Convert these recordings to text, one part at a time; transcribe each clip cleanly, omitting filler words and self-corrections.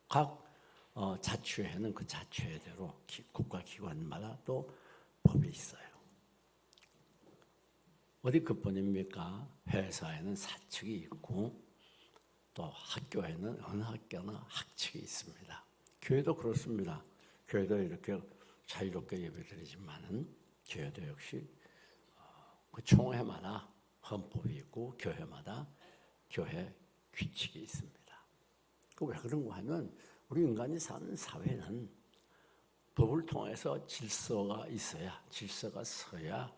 각 자치회는 그 자치회대로 국가기관마다 또 법이 있어요. 어디 그뿐입니까? 회사에는 사측이 있고 또 학교에는 어느 학교나 학칙이 있습니다. 교회도 그렇습니다. 교회도 이렇게 자유롭게 예배드리지만은 교회도 역시 그 총회마다 헌법이 있고 교회마다 교회 규칙이 있습니다. 왜 그런가 하면 우리 인간이 사는 사회는 법을 통해서 질서가 있어야, 질서가 서야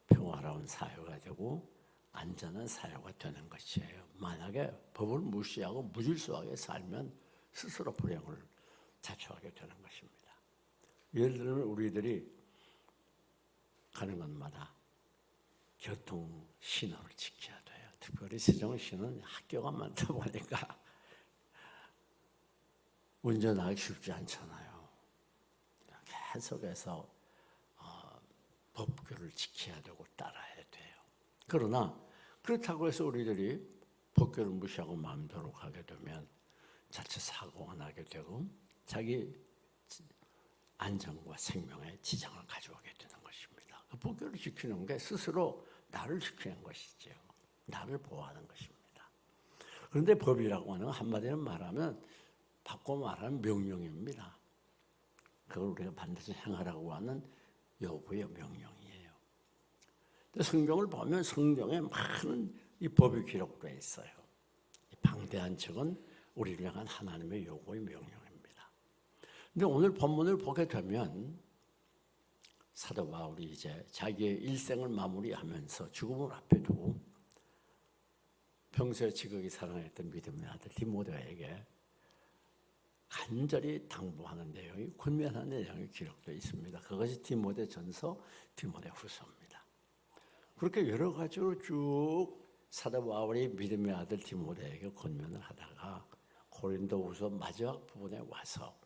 평화로운 사회가 되고 안전한 사회가 되는 것이에요. 만약에 법을 무시하고 무질서하게 살면 스스로 불행을 자초하게 되는 것입니다. 예를 들면 우리들이 가는 곳마다 교통 신호를 지켜야 돼요. 특별히 세종시는 학교가 많다 보니까 운전하기 쉽지 않잖아요. 계속해서 법규를 지켜야 되고 따라야 돼요. 그러나 그렇다고 해서 우리들이 법규를 무시하고 마음대로 가게 되면 자칫 사고가 나게 되고 자기 안전과 생명에 지장을 가져오게 되는 것입니다. 그 법규를 지키는 게 스스로 나를 지키는 것이죠. 나를 보호하는 것입니다. 그런데 법이라고 하는 건 한마디로 말하면 바꿔 말하면 명령입니다. 그걸 우리가 반드시 행하라고 하는 요구의 명령이에요. 성경을 보면 성경에 많은 이 법이 기록되어 있어요. 이 방대한 책은 우리를 향한 하나님의 요구의 명령입니다. 근데 오늘 본문을 보게 되면 사도 바울이 이제 자기의 일생을 마무리하면서 죽음을 앞에 두고 평소에 지극히 사랑했던 믿음의 아들 디모데에게 간절히 당부하는 내용이 권면하는 내용이 기록되어 있습니다. 그것이 디모데전서, 디모데후서입니다. 그렇게 여러 가지로 쭉 사도 바울이 믿음의 아들 디모데에게 권면을 하다가 고린도후서 마지막 부분에 와서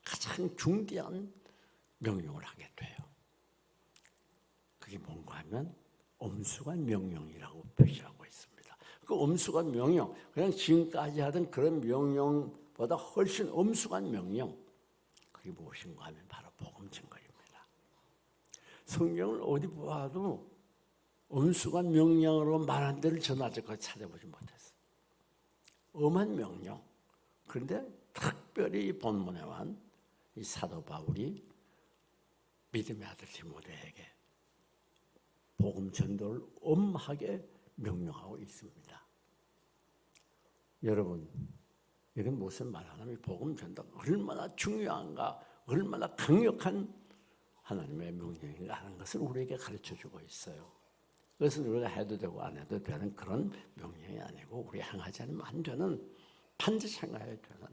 가장 중대한 명령을 하게 돼요. 그게 뭔가 하면 엄숙한 명령이라고 표시하고 있습니다. 그 엄숙한 명령, 그냥 지금까지 하던 그런 명령보다 훨씬 엄숙한 명령, 그게 무엇인가 하면 바로 복음 증거입니다. 성경을 어디 보아도 엄숙한 명령으로 말한 데를 저는 아직까지 찾아보지 못했어요. 엄한 명령. 그런데 특별히 이 본문에만 이 사도 바울이 믿음의 아들 디모데에게 복음 전도를 엄하게 명령하고 있습니다. 여러분, 이건 무슨 말하냐면 복음 전도가 얼마나 중요한가, 얼마나 강력한 하나님의 명령인가 하는 것을 우리에게 가르쳐주고 있어요. 그것은 우리가 해도 되고 안 해도 되는 그런 명령이 아니고 우리 행하지 않으면 안 되는, 반드시 행해야 되는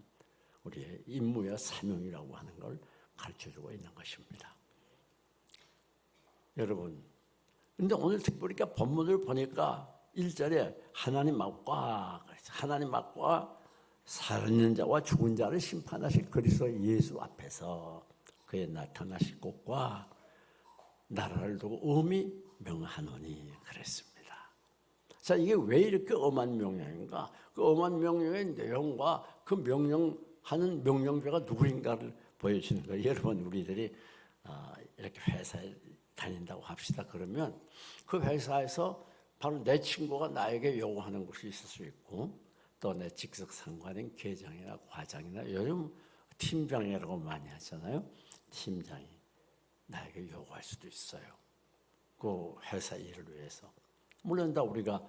우리의 임무와 사명이라고 하는 걸 가르쳐주고 있는 것입니다. 여러분, 근데 오늘 특별히 본문을 보니까 1절에 하나님과 살아있는 자와 죽은 자를 심판하실 그리스도 예수 앞에서 그의 나타나실 곳과 나라를 두고 엄히 명하노니 그랬습니다. 자, 이게 왜 이렇게 엄한 명령인가? 그 엄한 명령의 내용과 그 명령하는 명령자가 누구인가를 보여주는 거예요. 여러분, 우리들이 이렇게 회사에 다닌다고 합시다. 그러면 그 회사에서 바로 내 친구가 나에게 요구하는 것이 있을 수 있고 또 내 직속 상관인 계장이나 과장이나 요즘 팀장이라고 많이 하잖아요. 팀장이 나에게 요구할 수도 있어요. 그 회사 일을 위해서. 물론 다 우리가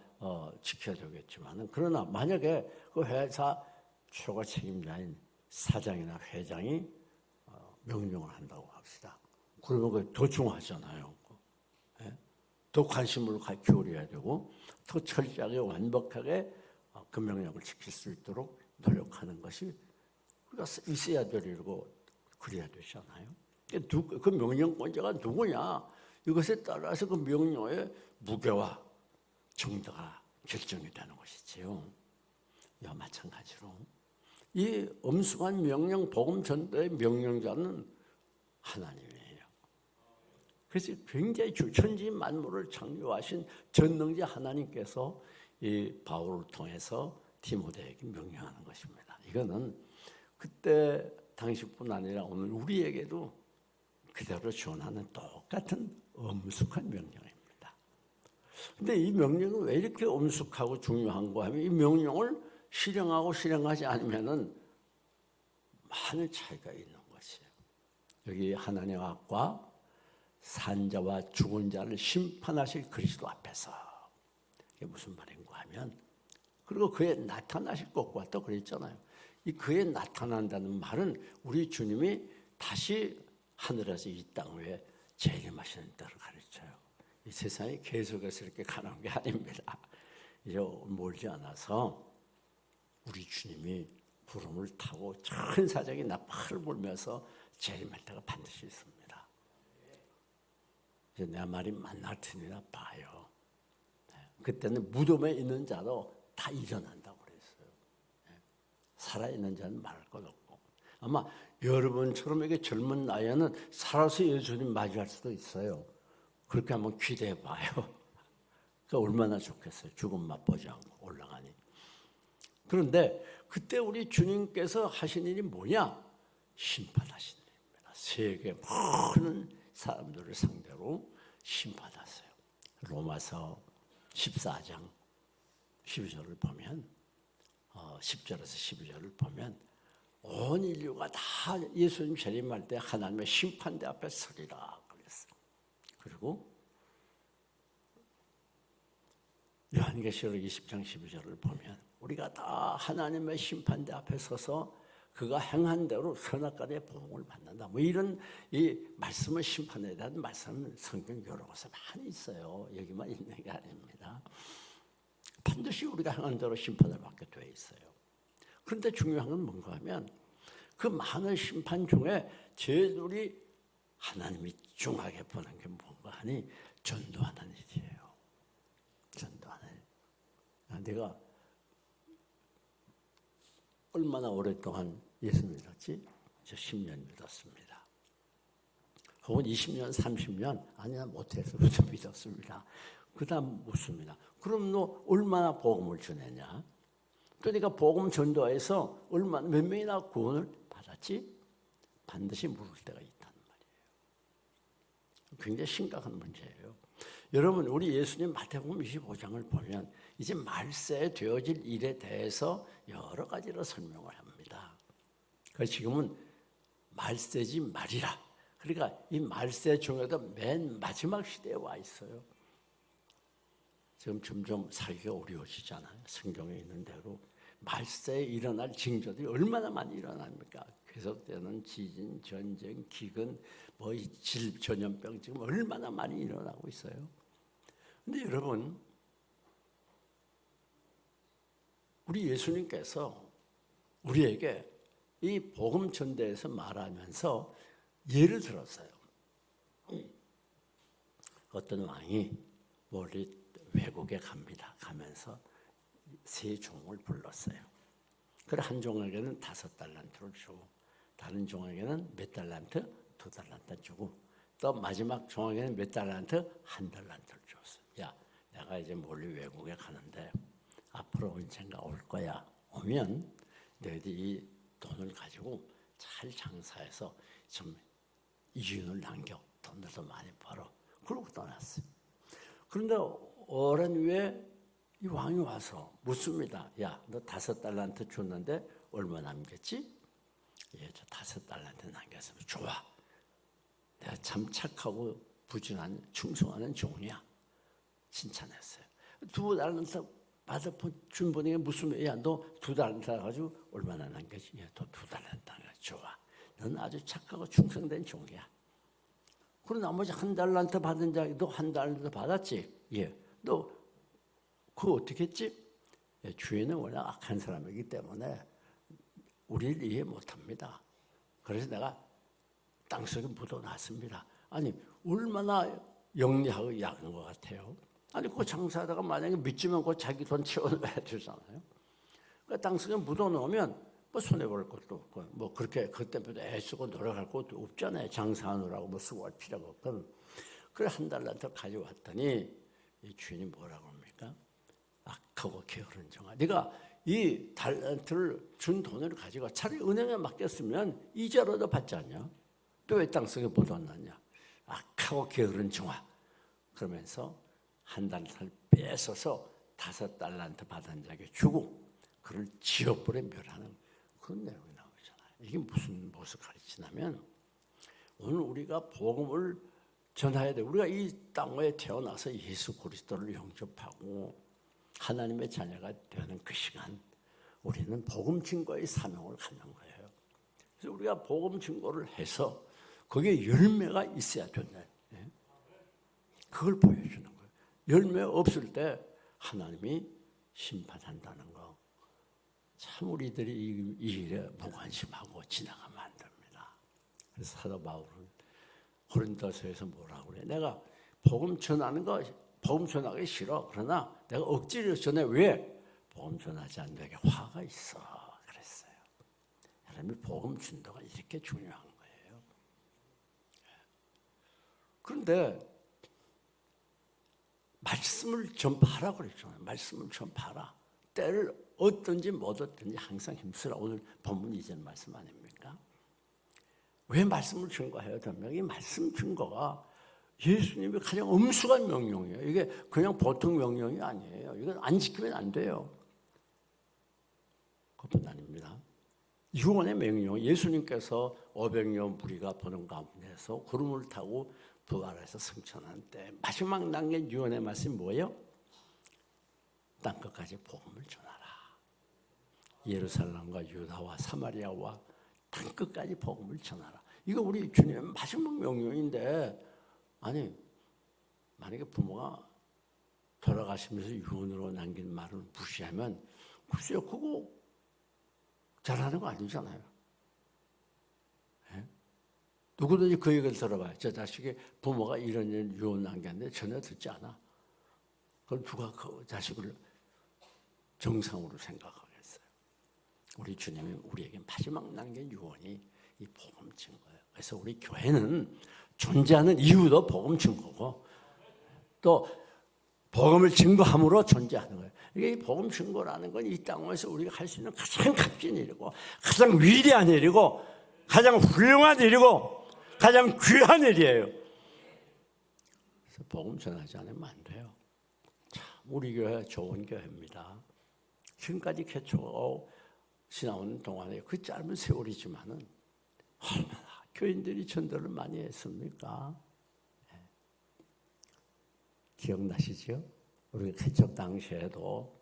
지켜야 되겠지만 그러나 만약에 그 회사 최고 책임자인 사장이나 회장이 명령을 한다고 합시다. 그러면 그게 더 중요하잖아요. 더 관심을 기울여야 되고 더 철저하게 완벽하게 그 명령을 지킬 수 있도록 노력하는 것이 우리가 있어야 되고 그래야 되잖아요. 그 명령권자가 누구냐? 이것에 따라서 그 명령의 무게와 정도가 결정이 되는 것이지요. 이와 마찬가지로 이 엄숙한 명령, 복음 전도의 명령자는 하나님이에요. 그래서 굉장히 천지 만물을 창조하신 전능자 하나님께서 이 바울을 통해서 디모데에게 명령하는 것입니다. 이거는 그때 당시뿐 아니라 오늘 우리에게도 그대로 전하는 똑같은 엄숙한 명령입니다. 근데 이 명령은 왜 이렇게 엄숙하고 중요한가 하면 이 명령을 실행하고 실행하지 않으면은 많은 차이가 있는 것이에요. 여기 하나님 앞과 산자와 죽은 자를 심판하실 그리스도 앞에서, 이게 무슨 말인가 하면, 그리고 그에 나타나실 것과 또 그랬잖아요. 이 그에 나타난다는 말은 우리 주님이 다시 하늘에서 이 땅 위에 재림하시는 때를 가르쳐요. 이 세상이 계속해서 이렇게 가는 게 아닙니다. 이제 멀지 않아서 우리 주님이 구름을 타고 천사장이 나팔을 불면서 재림할 때가 반드시 있습니다. 이제 내 말이 만날 테니나 봐요. 그때는 무덤에 있는 자도 다 일어난다고 그랬어요. 살아있는 자는 말할 것 없고. 아마 여러분처럼 이렇게 젊은 나이에는 살아서 예수님 맞이할 수도 있어요. 그렇게 한번 기대해 봐요. 그러니까 얼마나 좋겠어요. 죽음 맛보지 않고 올라가니. 그런데 그때 우리 주님께서 하신 일이 뭐냐? 심판하신 일입니다. 세계 많은 사람들을 상대로 심판하세요. 로마서 14장 12절을 보면 10절에서 12절을 보면 온 인류가 다 예수님 재림할 때 하나님의 심판대 앞에 서리라 그랬어요. 그리고 요한계시록 20장 12절을 보면 우리가 다 하나님의 심판대 앞에 서서 그가 행한 대로 선악과의 보응을 받는다. 뭐 이런 이 말씀을 심판에 대한 말씀은 성경 여러 곳에 많이 있어요. 여기만 있는 게 아닙니다. 반드시 우리가 행한 대로 심판을 받게 되어 있어요. 그런데 중요한 건 뭔가 하면 그 많은 심판 중에 제일이 하나님이 중하게 보는 게 뭔가 하니 전도하는 일이에요. 전도하는 일. 내가 얼마나 오랫동안 예수 믿었지? 저 10년 믿었습니다. 혹은 20년, 30년 아니야 못해서부터 믿었습니다. 그 다음 묻습니다. 그럼 너 얼마나 복음을 전했냐? 그러니까 복음 전도에서 얼마나 몇 명이나 구원을 받았지? 반드시 물을 때가 있다는 말이에요. 굉장히 심각한 문제예요. 여러분 우리 예수님 마태복음 25장을 보면 이제 말세에 되어질 일에 대해서 여러 가지로 설명을 합니다. 그래서 지금은 말세지 말이라. 그러니까 이 말세 중에도 맨 마지막 시대에 와 있어요. 지금 점점 살기가 어려워지잖아요. 성경에 있는 대로 말세에 일어날 징조들이 얼마나 많이 일어납니까? 계속되는 지진, 전쟁, 기근, 뭐 전염병 지금 얼마나 많이 일어나고 있어요. 근데 여러분 우리 예수님께서 우리에게 이 복음 전대에서 말하면서 예를 들었어요. 어떤 왕이 멀리 외국에 갑니다. 가면서 세 종을 불렀어요. 그래 한 종에게는 5달란트를 주고 다른 종에게는 몇 달란트? 2달란트 주고 또 마지막 종에게는 몇 달란트? 1달란트를 줬어요. 야, 내가 이제 멀리 외국에 가는데 앞으로 언젠가 올 거야. 오면 너희들이 이 돈을 가지고 잘 장사해서 좀 이윤을 남겨. 돈을 더 많이 벌어. 그러고 떠났어요. 그런데 오랜 후에 이 왕이 와서 묻습니다. 야, 너 5달란트 줬는데 얼마 남겼지? 예, 저 5달란트 남겼으면 좋아. 내가 참 착하고 부지런한 충성하는 종이야. 칭찬했어요. 2달란트 받아준 분에게 무슨 야, 너 2달란트 가지고 얼마나 남겼지? 예, 또 2달란트 남겼지. 좋아. 넌 아주 착하고 충성된 종이야. 그리고 나머지 1달란트 받은 자도 1달란트 받았지? 예. 너 그거 어떻게 했지? 예, 주인은 워낙 악한 사람이기 때문에 우리를 이해 못합니다. 그래서 내가 땅속에 묻어놨습니다. 아니 얼마나 영리하고 약한 것 같아요. 아니 그 장사하다가 만약에 믿지면 그 자기 돈 채워놔야 되잖아요. 그러니까 땅속에 묻어놓으면 뭐 손해볼 것도 없고 뭐 그렇게 그때부터 애쓰고 노력할 것도 없잖아요. 장사하느라고 뭐 수고할 필요가 없거든. 그래 1달란트 가져왔더니 이 주인이 뭐라고 합니까? 악하고 게으른 종아, 네가 이 달란트를 준 돈을 가지고 차라리 은행에 맡겼으면 이자라도 받지 않냐? 또 왜 땅속에 못 얻느냐? 악하고 게으른 종아. 그러면서 한 달을 뺏어서 5달란트 받은 자에게 주고 그를 지옥불에 멸하는 그런 내용이 나오잖아요. 이게 무엇을 가르치냐면 오늘 우리가 복음을 전해야 돼. 우리가 이 땅에 태어나서 예수 그리스도를 영접하고 하나님의 자녀가 되는 그 시간 우리는 복음 증거의 사명을 갖는 거예요. 그래서 우리가 복음 증거를 해서 거기에 열매가 있어야 된다. 그걸 보여주는 거예요. 열매 없을 때 하나님이 심판한다는 거. 참 우리들이 이 일에 무관심하고 지나가면 안 됩니다. 그래서 사도 바울은 고린도서에서 뭐라고 그래? 내가 복음 전하는 거 복음 전하기 싫어. 그러나 내가 억지로 전해. 왜? 복음 전하지 않는 데게 화가 있어. 그랬어요. 여러분 복음 준도가 이렇게 중요한 거예요. 그런데 말씀을 전파하라고 그랬잖아요. 말씀을 전파하라. 때를 얻든지 못 얻든지 항상 힘쓰라. 오늘 본문 이전 말씀 아닙니까? 왜 말씀을 증거해야 되면 이 말씀 증거가 예수님이 가장 엄숙한 명령이에요. 이게 그냥 보통 명령이 아니에요. 이건 안 지키면 안 돼요. 그뿐 아닙니다. 유언의 명령, 예수님께서 500년 무리가 보는 가운데서 구름을 타고 부활해서 승천한 때 마지막 남긴 유언의 말씀이 뭐예요? 땅끝까지 복음을 전하라. 예루살렘과 유다와 사마리아와 땅끝까지 복음을 전하라. 이거 우리 주님의 마지막 명령인데 아니 만약에 부모가 돌아가시면서 유언으로 남긴 말을 무시하면 글쎄요 그거 잘하는 거 아니잖아요. 네? 누구든지 그 얘기를 들어봐요. 저 자식이 부모가 이런 유언 남겼는데 전혀 듣지 않아. 그럼 누가 그 자식을 정상으로 생각하겠어요. 우리 주님이 우리에게 마지막 남긴 유언이 이 복음 증거예요. 그래서 우리 교회는 존재하는 이유도 복음 증거고 또 복음을 증거함으로 존재하는 거예요. 이게 복음 증거라는 건 이 땅에서 우리가 할 수 있는 가장 값진 일이고 가장 위대한 일이고 가장 훌륭한 일이고 가장 귀한 일이에요. 그래서 복음 전하지 않으면 안 돼요. 참 우리 교회 좋은 교회입니다. 지금까지 개척하고 지나오는 동안에 그 짧은 세월이지만은 얼마나 교인들이 전도를 많이 했습니까? 네. 기억나시죠? 우리 개척 당시에도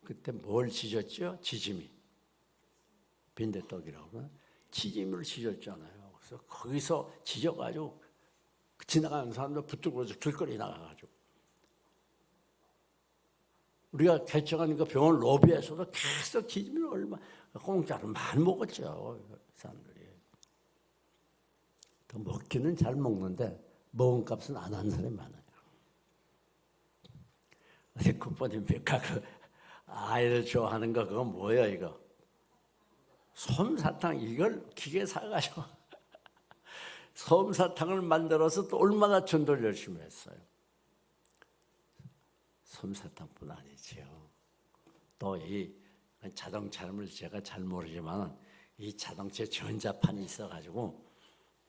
그때 뭘 지졌죠? 지짐이. 빈대떡이라고 지짐을 지졌잖아요. 그래서 거기서 지져가지고 지나가는 사람들 붙들고서 길거리 나가가지고 우리가 개척하는 그 병원 로비에서도 계속 지짐을 얼마 공짜로 많이 먹었죠. 사람들이. 더 먹기는 잘 먹는데 먹은 값은 안 하는 사람이 많아요. 어디 국보님께까 그 아이들 좋아하는 거 그거 뭐예요 이거? 솜사탕 이걸 기계 사가지고 솜사탕을 만들어서 또 얼마나 전도를 열심히 했어요. 솜사탕뿐 아니지요. 또 이 자동차를 제가 잘 모르지만 이 자동차 전자판이 있어가지고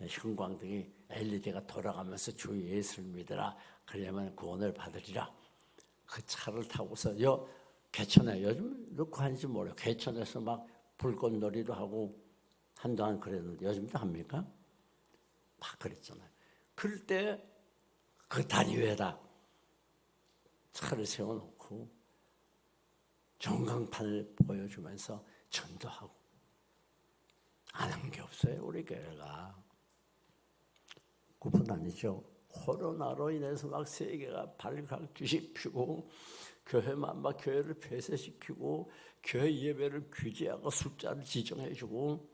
형광등이 LED가 돌아가면서 주 예수를 믿으라 그래야만 구원을 받으리라. 그 차를 타고서 개천에 요즘 넣고 하는지 몰라요. 개천에서 막 불꽃놀이도 하고 한동안 그랬는데 요즘도 합니까? 막 그랬잖아요. 그럴 때 그 다리 위에다 차를 세워놓고 전광판을 보여주면서 전도하고 안 한 게 없어요. 우리 교회가. 그뿐 아니죠. 코로나로 인해서 막 세계가 발각 뒤집히고 교회만 막 교회를 폐쇄시키고 교회 예배를 규제하고 숫자를 지정해주고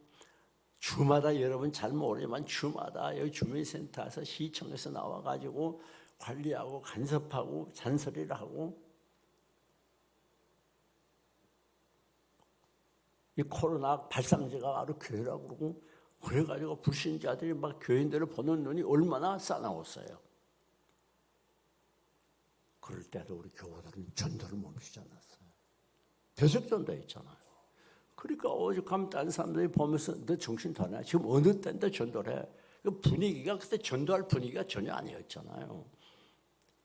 주마다 여러분 잘 모르지만 주마다 여기 주민센터에서 시청에서 나와가지고 관리하고 간섭하고 잔소리를 하고 이 코로나 발상자가 바로 교회라고 그러고 그래가지고 불신자들이 막 교인들을 보는 눈이 얼마나 싸나웠어요. 그럴 때도 우리 교우들은 전도를 멈추지 않았어요. 계속 전도했잖아요. 그러니까 오죽하면 다른 사람들이 보면서 너 정신 더 나. 지금 어느 때인데 전도를 해. 그 분위기가 그때 전도할 분위기가 전혀 아니었잖아요.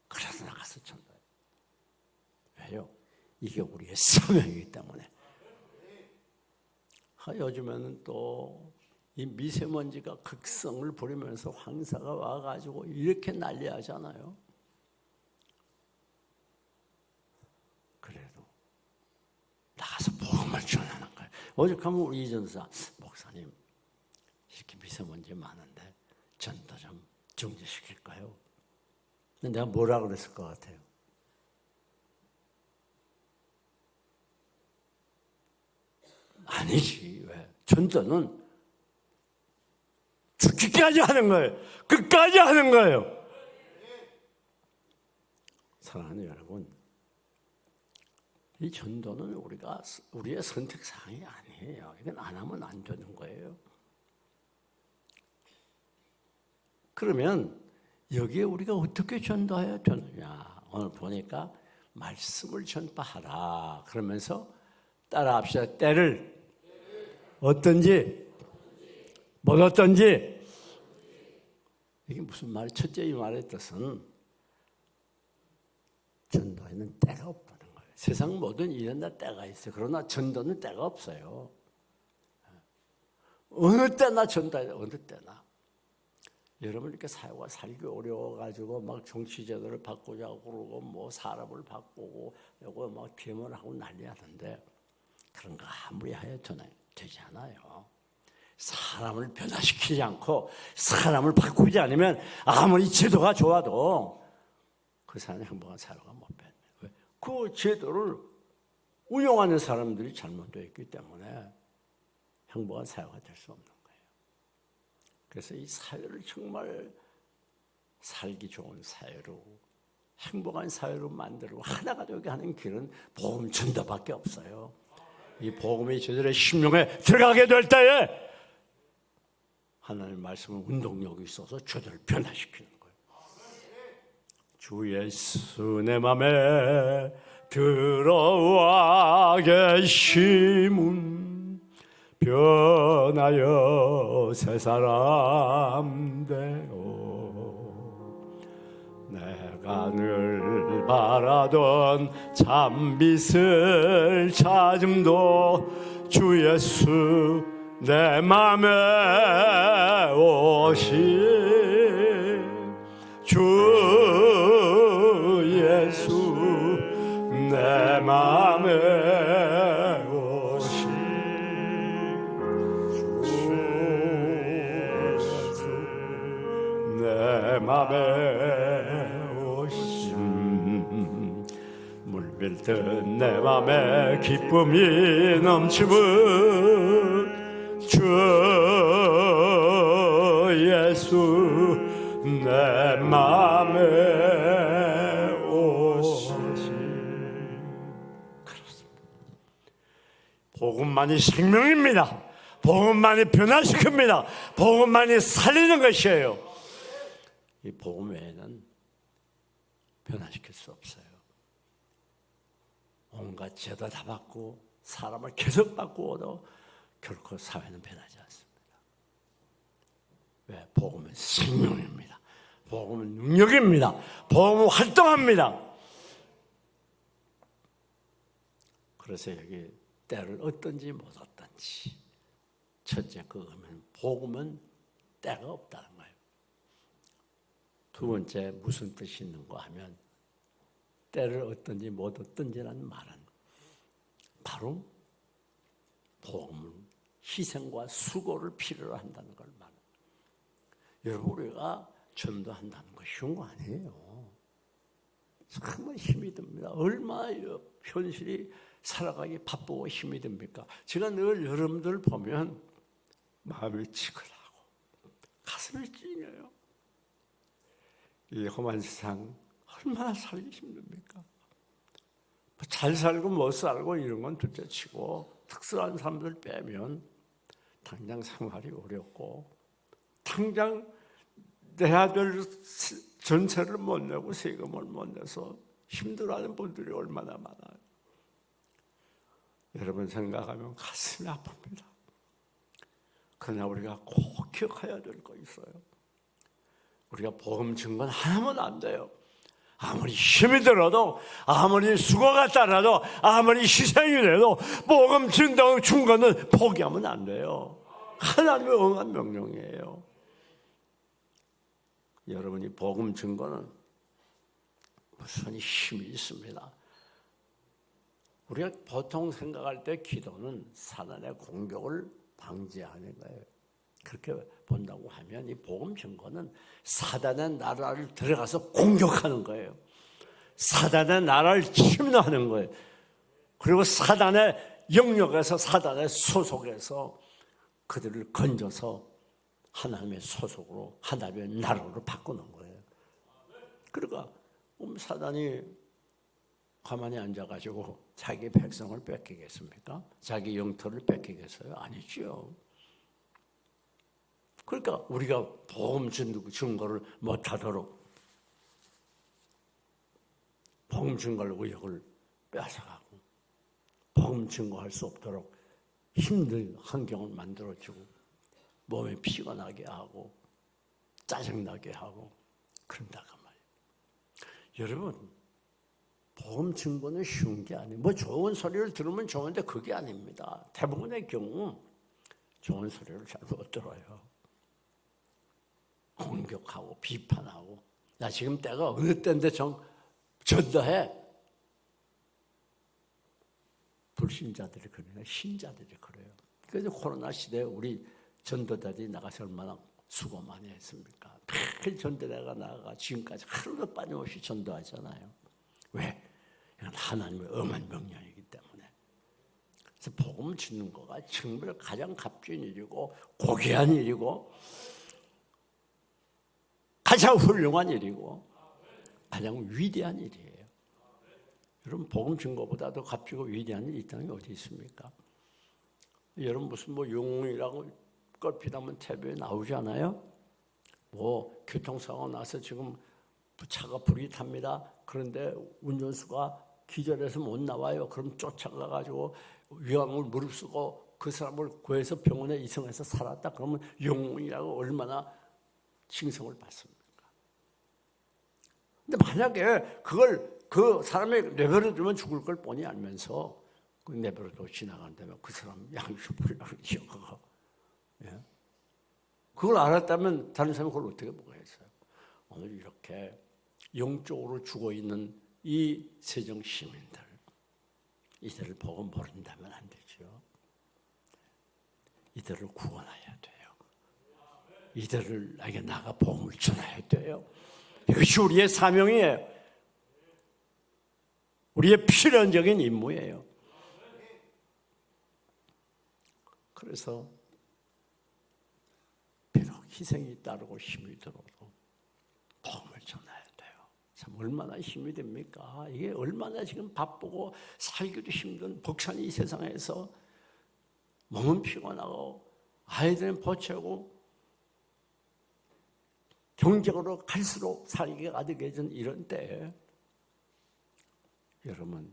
그래서 나가서 전도해. 왜요? 이게 우리의 사명이기 때문에. 요즘에는 또 이 미세먼지가 극성을 부리면서 황사가 와가지고 이렇게 난리하잖아요. 그래도 나가서 복음을 전하는 거예요. 오죽하면 우리 이 전사 목사님 이렇게 미세먼지 많은데 전도 좀 정지시킬까요? 근데 내가 뭐라 그랬을 것 같아요? 아니지. 왜? 전도는 죽기까지 하는 거예요. 끝까지 하는 거예요. 사랑하는 여러분, 이 전도는 우리의 선택사항이 아니에요. 이건 안 하면 안 되는 거예요. 그러면 여기에 우리가 어떻게 전도해야 되느냐? 오늘 보니까 말씀을 전파하라. 그러면서 따라합시다. 때를 어떤지 못 어떤지. 이게 무슨 말이에요? 첫째 이 말의 뜻은 전도에는 때가 없다는 거예요. 세상 모든 일은 다 때가 있어요. 그러나 전도는 때가 없어요. 어느 때나 전도해야 돼요. 어느 때나. 여러분 이렇게 사회가 살기 어려워가지고 막 정치제도를 바꾸자고 그러고 뭐 사람을 바꾸고 이거 막 개헌하고 난리하는데 그런 거 아무리 하여도 되지 않아요. 사람을 변화시키지 않고 사람을 바꾸지 않으면 아무리 제도가 좋아도 그 사람이 행복한 사회가 못 됩니다. 그 제도를 운영하는 사람들이 잘못되어 있기 때문에 행복한 사회가 될 수 없는 거예요. 그래서 이 사회를 정말 살기 좋은 사회로 행복한 사회로 만들고 하나가 되게 하는 길은 복음 전도밖에 없어요. 이 복음이 저들의 심령에 들어가게 될 때에 하나님의 말씀은 운동력이 있어서 저들을 변화시키는 거예요. 주 예수 내 맘에 들어와 계심은 변하여 새 사람 되고 내가 늘 바라던 참빛을 찾음도 주 예수 내 맘에 오신 주 예수 내 맘에 오신 주 예수 내 맘에 오신 물밀듯 내 맘에 기쁨이 넘치는 주 예수 내 맘에 오신. 그렇습니다. 복음만이 생명입니다. 복음만이 변화시킵니다. 복음만이 살리는 것이에요. 이 복음 외에는 변화시킬 수 없어요. 온갖 제도 다 받고 사람을 계속 바꾸어도 결코 사회는 변하지 않습니다. 왜? 복음은 생명입니다. 복음은 능력입니다. 복음은 활동합니다. 그래서 여기 때를 어떤지 못 어떤지 첫째 그 의미는 복음은 때가 없다는 거예요. 두 번째 무슨 뜻이 있는가 하면 때를 어떤지 못 어떤지라는 말은 바로 복음은 희생과 수고를 필요로 한다는 걸 말합니다. 여러분 우리가 전도한다는 거 쉬운 거 아니에요. 정말 힘이 듭니다. 얼마나 현실이 살아가기 바쁘고 힘이 듭니까? 제가 늘 여러분들 보면 마음이 지글하고 가슴이 찡해요. 이 험한 세상 얼마나 살기 힘듭니까? 잘 살고 못 살고 이런 건 둘째치고 특수한 사람들 빼면 당장 생활이 어렵고 당장 내야 될 전세를 못 내고 세금을 못 내서 힘들어하는 분들이 얼마나 많아요. 여러분 생각하면 가슴이 아픕니다. 그러나 우리가 꼭 기억해야 될 거 있어요. 우리가 복음 증거는 하나면 안 돼요. 아무리 힘이 들어도, 아무리 수고가 따라도, 아무리 희생이 돼도 복음 증거는 포기하면 안 돼요. 하나님의 응한 명령이에요. 여러분이 복음 증거는 무슨 힘이 있습니다. 우리가 보통 생각할 때 기도는 사단의 공격을 방지하는 거예요. 그렇게 본다고 하면 이 복음 증거는 사단의 나라를 들어가서 공격하는 거예요. 사단의 나라를 침노하는 거예요. 그리고 사단의 영역에서, 사단의 소속에서 그들을 건져서 하나님의 소속으로, 하나님의 나라로 바꾸는 거예요. 그러니까 사단이 가만히 앉아가지고 자기 백성을 뺏기겠습니까? 자기 영토를 뺏기겠어요? 아니죠. 그러니까 우리가 복음 증거를 못하도록, 복음 증거를 의욕을 뺏어가고 복음 증거할 수 없도록 힘든 환경을 만들어주고 몸에 피가 나게 하고 짜증나게 하고 그런다고 말이에요. 여러분, 복음 증거는 쉬운 게 아니에요. 뭐 좋은 소리를 들으면 좋은데 그게 아닙니다. 대부분의 경우 좋은 소리를 잘 못 들어요. 공격하고 비판하고, 야 지금 때가 어느 때인데 전도해. 불신자들이 그래요. 신자들이 그래요. 그래서 코로나 시대에 우리 전도자들이 나가서 얼마나 수고 많이 했습니까? 매일 전도대가 나가 지금까지 하루도 빠짐없이 전도하잖아요. 왜? 이건 하나님의 엄한 명령이기 때문에. 그래서 복음 짓는 거가 정말 가장 값진 일이고 고귀한 일이고 가장 훌륭한 일이고 가장 위대한 일이에요. 여러분, 복음 증거보다 더 값지고 위대한 일이 있다는 게 어디 있습니까? 여러분 무슨 영웅이라고 껄핏하면 TV에 나오지 않아요? 교통사고 나서 지금 차가 불이 탑니다. 그런데 운전수가 기절해서 못 나와요. 그럼 쫓아가가지고 위험을 무릅쓰고 그 사람을 구해서 병원에 이송해서 살았다. 그러면 영웅이라고 얼마나 칭송을 받습니까? 근데 만약에 그걸 그 사람의 내버려 두면 죽을 걸 뻔히 알면서 그 내버려 두고 지나간다면 그 사람 양심 불량을 지어가. 예? 그걸 알았다면 다른 사람이 그걸 어떻게 보겠어요? 오늘 이렇게 영적으로 죽어있는 이 세정 시민들, 이들을 보고 모른다면 안 되죠. 이들을 구원해야 돼요. 이들에게 나가 복음을 전해야 돼요. 이것이 우리의 사명이에요. 우리의 필연적인 임무예요. 그래서 비록 희생이 따르고 힘이 들어도 복음을 전해야 돼요. 참 얼마나 힘이 됩니까? 이게 얼마나 지금 바쁘고 살기도 힘든 벅찬 이 세상에서 몸은 피곤하고 아이들은 보채고 경제적으로 갈수록 살기가 가득해진 이런 때에 여러분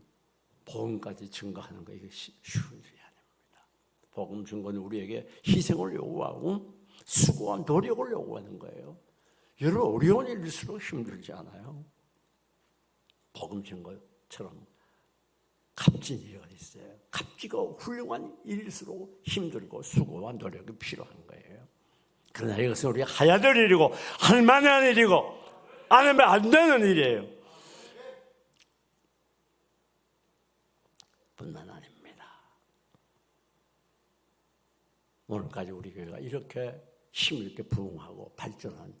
복음까지 증거하는 거 이게 쉬운 일이 아닙니다. 복음 증거는 우리에게 희생을 요구하고 수고와 노력을 요구하는 거예요. 여러분 어려운 일일수록 힘들지 않아요? 복음 증거처럼 값진 일이 어디 있어요? 값지고 훌륭한 일일수록 힘들고 수고와 노력이 필요한 거예요. 그러나 이것은 우리가 해야 될 일이고 할 만한 일이고 안 하면 안 되는 일이에요. 뿐만 아닙니다. 오늘까지 우리 교회가 이렇게 힘있게 부흥하고 발전한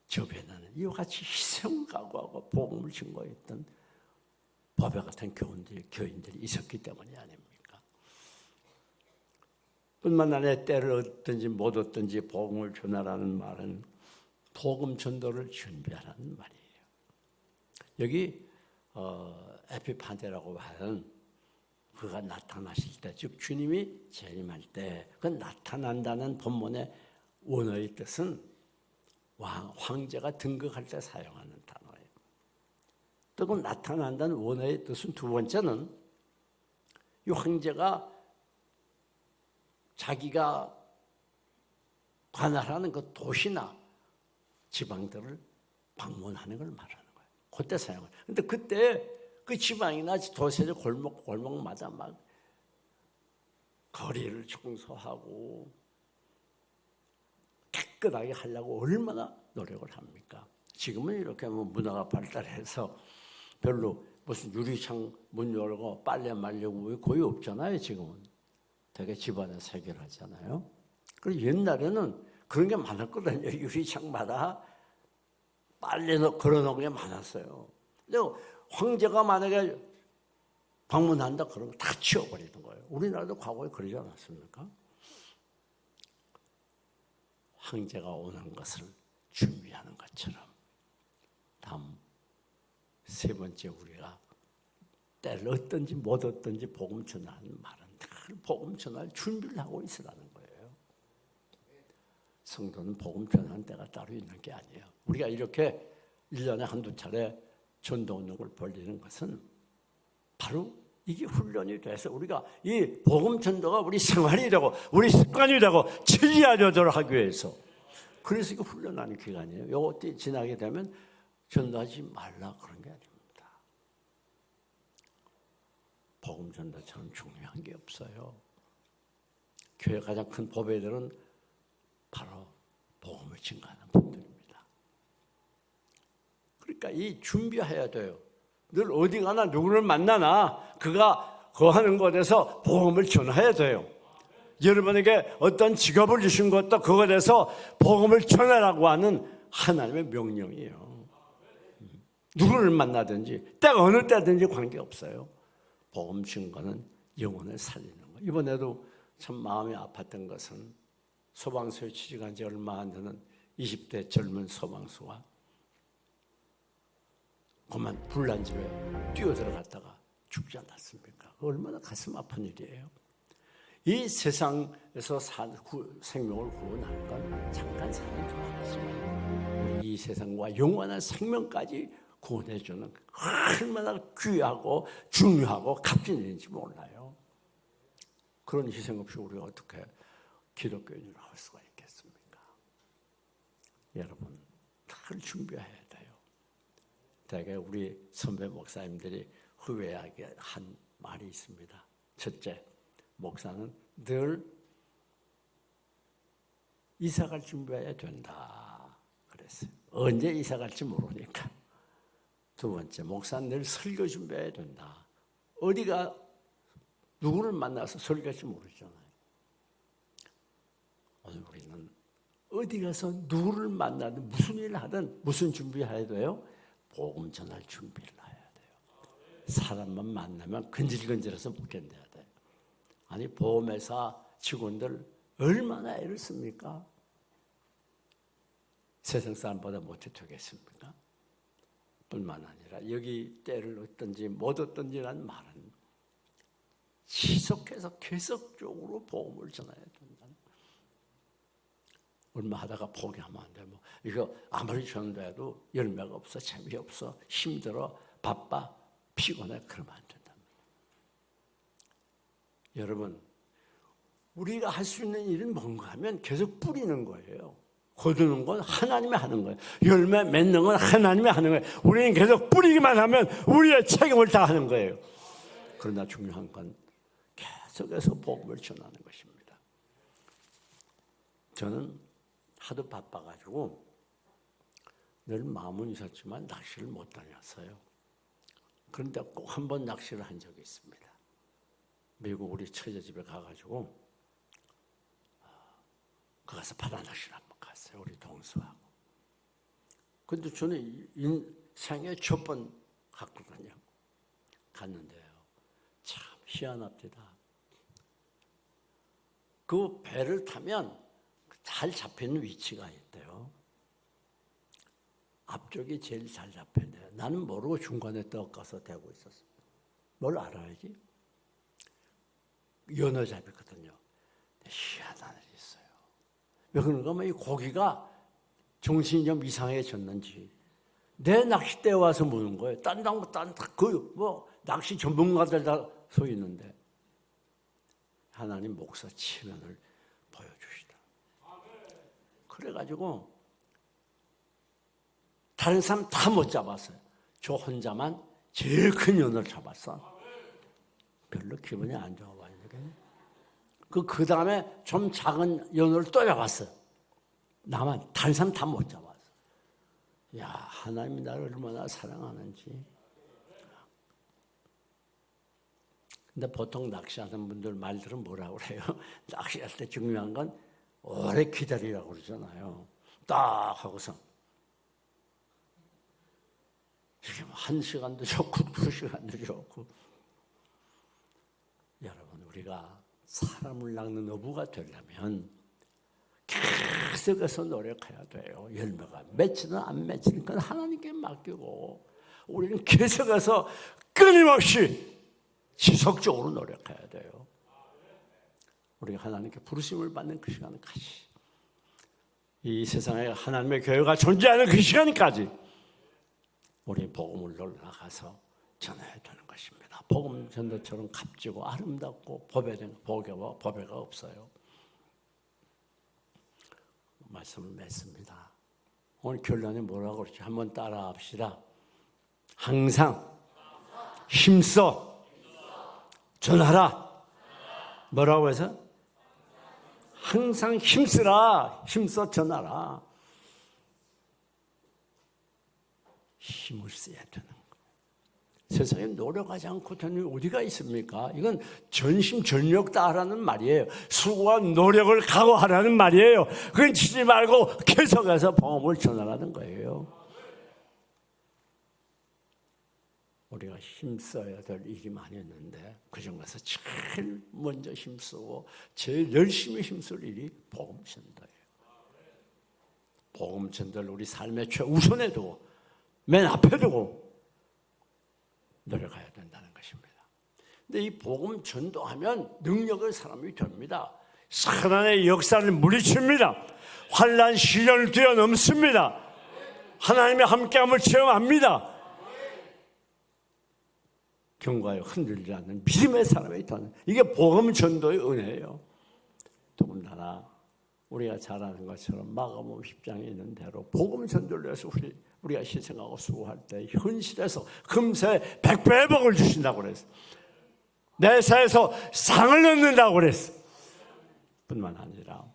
저변에는 이와 같이 희생을 각오하고 복음을 증거했던 법에 같은 교인들이 있었기 때문이 아닙니까? 뿐만 아니라 때를 얻든지 못 얻든지 복음을 전하라는 말은 복음 전도를 준비하라는 말이에요. 여기 에피판테라고 하는 그가 나타나실 때, 즉 주님이 재림할 때 그 나타난다는 본문의 원어의 뜻은 황제가 등극할 때 사용하는 단어예요. 또 그 나타난다는 원어의 뜻은 두 번째는 이 황제가 자기가 관할하는 그 도시나 지방들을 방문하는 걸 말하는 거예요. 그때 사용을. 근데 그때 그 지방이나 도시의 골목마다 막 거리를 청소하고 깨끗하게 하려고 얼마나 노력을 합니까? 지금은 이렇게 문화가 발달해서 별로 무슨 유리창 문 열고 빨래 말려고 거의 없잖아요. 지금은 되게 집안에서 해결하잖아요. 그리고 옛날에는 그런 게 많았거든요. 유리창마다 빨래 걸어놓은 게 많았어요. 근데 황제가 만약에 방문한다 그러면 다 치워버리는 거예요. 우리나라도 과거에 그러지 않았습니까? 황제가 오는 것을 준비하는 것처럼 다음 세 번째 우리가 때를 얻든지 못 얻든지 복음 전하는 말은 늘 복음 전할 준비를 하고 있으라는 거예요. 성도는 복음 전하는 때가 따로 있는 게 아니에요. 우리가 이렇게 1년에 한두 차례 전도 운동을 벌리는 것은 바로 이게 훈련이 돼서 우리가 이 복음 전도가 우리 생활이 되고 우리 습관이 되고 체질화되도록 하기 위해서 그래서 이거 훈련하는 기간이에요. 이것도 지나게 되면 전도하지 말라 그런 게 아닙니다. 복음 전도처럼 중요한 게 없어요. 교회 가장 큰 보배들은 바로 복음을 증거하는 분들입니다. 그러니까 이 준비해야 돼요. 늘 어디 가나 누구를 만나나 그가 거하는 곳에서 복음을 전해야 돼요. 여러분에게 어떤 직업을 주신 것도 그것에 대해서 복음을 전하라고 하는 하나님의 명령이에요. 누구를 만나든지 때가 어느 때든지 관계없어요. 복음 증거는 영혼을 살리는 거예요. 이번에도 참 마음이 아팠던 것은 소방서에 취직한 지 얼마 안 되는 20대 젊은 소방서가 그만 불난 집에 뛰어들어갔다가 죽지 않았습니까? 얼마나 가슴 아픈 일이에요. 이 세상에서 생명을 구원하는 건 잠깐 사는 동안이지만 우리 이 세상과 영원한 생명까지 구원해주는 얼마나 귀하고 중요하고 값진 일인지 몰라요. 그런 희생 없이 우리가 어떻게 기독교인으로 할 수가 있겠습니까? 여러분, 늘 준비해야 돼요. 대개 우리 선배 목사님들이 후회하게 한 말이 있습니다. 첫째, 목사는 늘 이사갈 준비해야 된다 그랬어요. 언제 이사갈지 모르니까. 두 번째, 목사는 늘 설교 준비해야 된다. 어디가 누구를 만나서 설교할지 모르잖아요. 오늘 우리는 어디 가서 누구를 만나든 무슨 일을 하든 무슨 준비해야 돼요? 복음 전할 준비를 해야 돼요. 사람만 만나면 근질근질해서 못 견뎌야 돼요. 아니 보험회사 직원들 얼마나 애를 씁니까? 세상 사람보다 못해 되겠습니까? 뿐만 아니라 여기 때를 얻든지 못 얻든지라는 말은 지속해서 계속적으로 복음을 전해야 된다. 얼마 하다가 포기하면 안 돼. 이거 아무리 전도해도 열매가 없어, 재미없어, 힘들어, 바빠, 피곤해 그러면 안 된다. 여러분, 우리가 할 수 있는 일은 뭔가 하면 계속 뿌리는 거예요. 거두는 건 하나님이 하는 거예요. 열매 맺는 건 하나님이 하는 거예요. 우리는 계속 뿌리기만 하면 우리의 책임을 다 하는 거예요. 그러나 중요한 건 계속해서 복음을 전하는 것입니다. 저는 하도 바빠가지고 늘 마음은 있었지만 낚시를 못 다녔어요. 그런데 꼭 한 번 낚시를 한 적이 있습니다. 미국 우리 처제 집에 가가지고 가서 바다 낚시를 한번 갔어요. 우리 동서하고. 근데 저는 인생에 첫 번 갔거든요. 갔는데요. 참 희한합니다. 그 배를 타면 잘 잡히는 위치가 있대요. 앞쪽이 제일 잘 잡혀야 돼요. 나는 모르고 중간에 떠가서 대고 있었어요. 뭘 알아야지? 연어 잡혔거든요. 희한한 일이 있어요. 왜 그런가 하면 이 고기가 정신이 좀 이상해졌는지 내 낚싯대에 와서 무는 거예요. 딴 낚시 전문가들 다 서 있는데 하나님 목사 체면을 보여주시다. 그래가지고 다른 사람 다 못 잡았어요. 저 혼자만 제일 큰 연을 잡았어. 별로 기분이 안 좋아 봐요. 그 다음에 좀 작은 연을 또 잡았어요. 나만 다른 사람 다 못 잡았어. 야, 하나님이 나를 얼마나 사랑하는지. 근데 보통 낚시하는 분들 말들은 뭐라고 그래요? 낚시할 때 중요한 건 오래 기다리라고 그러잖아요. 딱 하고서 이게 뭐 1시간도 좋고 2시간도 좋고. 여러분, 우리가 사람을 낚는 어부가 되려면 계속해서 노력해야 돼요. 열매가 맺히든 안 맺히든 그건 하나님께 맡기고 우리는 계속해서 끊임없이 지속적으로 노력해야 돼요. 우리가 하나님께 부르심을 받는 그 시간까지, 이 세상에 하나님의 교회가 존재하는 그 시간까지 우리 복음을 나가서 전해야 되는 것입니다. 복음 전도처럼 값지고 아름답고 보배가 없어요. 말씀을 맺습니다. 오늘 결론이 뭐라고 그러지? 한번 따라 합시다. 항상 힘써 전하라. 뭐라고 해서? 항상 힘쓰라. 힘써 전하라. 힘을 써야 되는 거. 세상에 노력하지 않고 되는 게 어디가 있습니까? 이건 전심전력 다하라는 말이에요. 수고와 노력을 각오하라는 말이에요. 그건 치지 말고 계속해서 복음을 전하라는 거예요. 우리가 힘써야 될 일이 많이 있는데 그중에서 제일 먼저 힘쓰고 제일 열심히 힘쓸 일이 복음 전도예요. 복음 전도를 우리 삶의 최우선에 두고 맨 앞에 두고 노력해야 된다는 것입니다. 근데 이 복음 전도하면 능력의 사람이 됩니다. 사단의 역사를 물리칩니다. 환난 시련을 뛰어넘습니다. 하나님의 함께함을 체험합니다. 경과에 흔들리지 않는 믿음의 사람이 되는, 이게 복음 전도의 은혜예요. 더군다나 우리가 잘 아는 것처럼 마가복음 10장에 있는 대로 복음 전도를 위해서 우리가 희생하고 수고할 때 현실에서 금세 100배의 복을 주신다고 그랬어. 내사에서 상을 얻는다고 그랬어. 뿐만 아니라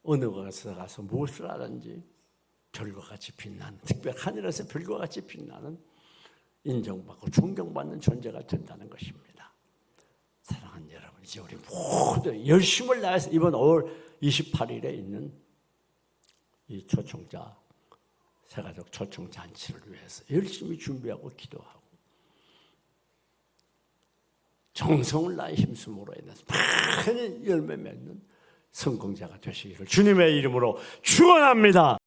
어느 곳에 가서 무엇을 하든지 별과 같이 빛나는, 특별히 하늘에서 별과 같이 빛나는, 인정받고 존경받는 존재가 된다는 것입니다. 사랑하는 여러분, 이제 우리 모두 열심을 다해서 이번 5월 28일에 있는 이 초청자, 새가족 초청잔치를 위해서 열심히 준비하고 기도하고 정성을 다해 힘쓰므로 인해서 많은 열매 맺는 성공자가 되시기를 주님의 이름으로 축원합니다.